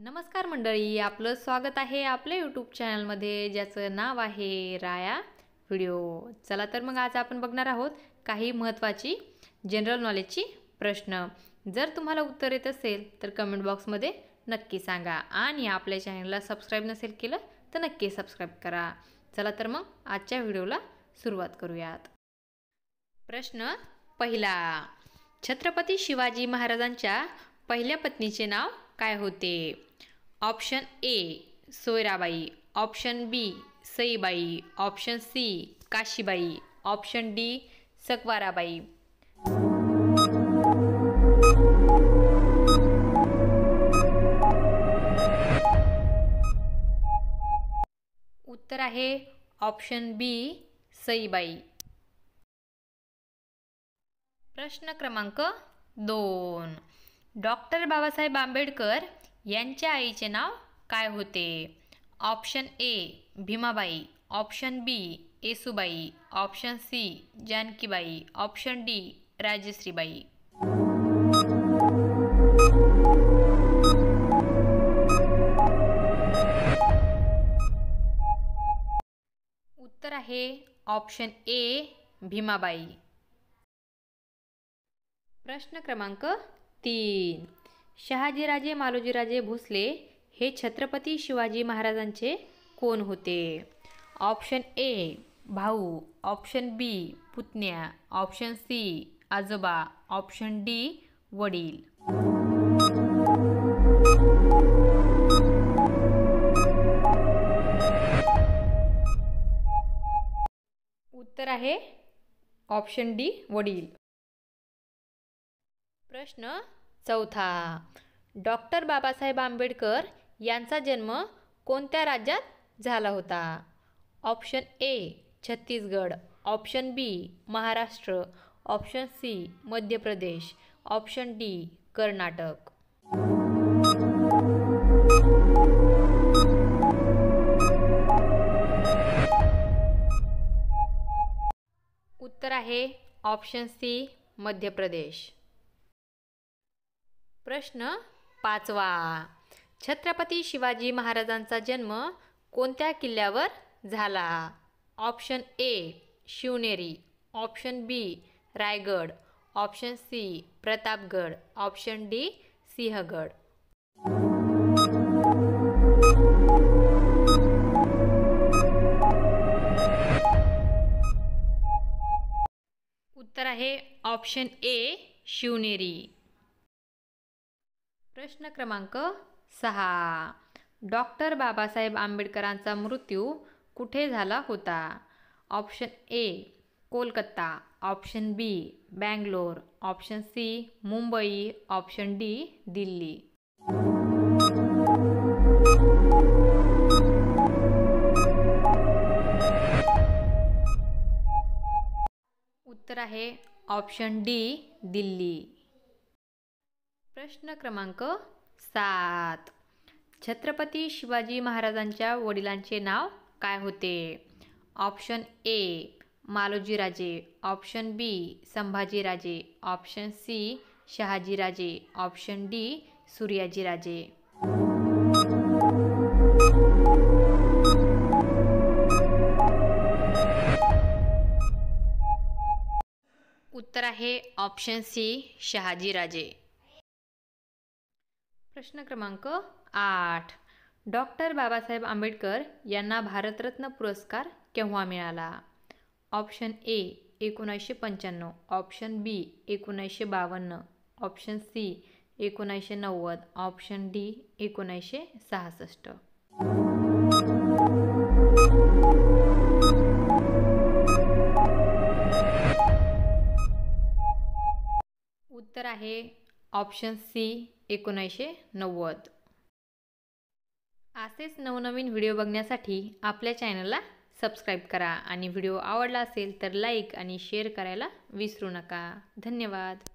नमस्कार मंडळी, आपलं स्वागत आहे आपल्या यूट्यूब चॅनलमध्ये ज्याचं नाव आहे राया व्हिडिओ। चला तर मग आज आपण बघणार आहोत काही महत्त्वाची जनरल नॉलेजची प्रश्न। जर तुम्हाला उत्तर येत असेल तर कमेंट बॉक्समध्ये नक्की सांगा आणि आपल्या चॅनलला सबस्क्राईब नसेल केलं तर नक्की सबस्क्राईब करा। चला तर मग आजच्या व्हिडिओला सुरुवात करूयात। प्रश्न पहिला, छत्रपती शिवाजी महाराजांच्या पहिल्या पत्नीचे नाव काय होते? Option A Soyarabai, option B Saibai, option C Kashibai, option D Sakwarabai. उत्तर आहे ऑप्शन बी सईबाई। प्रश्न क्रमांक 2, डॉक्टर बाबासाहेब आंबेडकर यांच्या आईचे नाव काय होते? Option A Bhimabai, option B Yesubai, option C Jankibai, option D Rajshribai. उत्तर आहे ऑप्शन ए भीमाबाई। प्रश्न क्रमांक 3, शहाजीराजे मालोजीराजे भोसले हे छत्रपती शिवाजी महाराजांचे कोण होते? ऑप्शन ए भाऊ, ऑप्शन बी पुतण्या, ऑप्शन सी आजोबा, ऑप्शन डी वडील। उत्तर आहे ऑप्शन डी वडील। प्रश्न चौथा, डॉक्टर बाबासाहेब आंबेडकर यांचा जन्म कोणत्या राज्यात झाला होता? Option A Chhattisgarh, option B Maharashtra, option C Madhya Pradesh, option D Karnataka. उत्तर आहे ऑप्शन सी मध्य प्रदेश। प्रश्न पाचवा, छत्रपती शिवाजी महाराजांचा जन्म कोणत्या किल्ल्यावर झाला? Option A Shivneri, option B Raigad, option C Pratapgad, option D Sinhagad. उत्तर आहे ऑप्शन ए शिवनेरी। प्रश्न क्रमांक 6, डॉक्टर बाबासाहेब आंबेडकरांचा मृत्यू कुठे झाला होता? Option A Kolkata, option B Bangalore, option C Mumbai, option D Delhi. उत्तर आहे ऑप्शन डी दिल्ली। प्रश्न क्रमांक 7, छत्रपती शिवाजी महाराजांच्या वडिलांचे नाव काय होते? Option A Malojiraje, option B Sambhajiraje, option C Shahajiraje, option D Suryajiraje. उत्तर आहे ऑप्शन सी शहाजीराजे। प्रश्न क्रमांक 8, डॉक्टर बाबासाहेब आंबेडकर यांना भारतरत्न पुरस्कार केव्हा मिळाला? Option A 1995, option B 1952, option C 1990, option D 1966। उत्तर आहे ऑप्शन सी 1990। असेच नवनवीन व्हिडिओ बघण्यासाठी आपल्या चॅनलला सबस्क्राईब करा आणि व्हिडिओ आवडला असेल तर लाईक आणि शेअर करायला विसरू नका। धन्यवाद।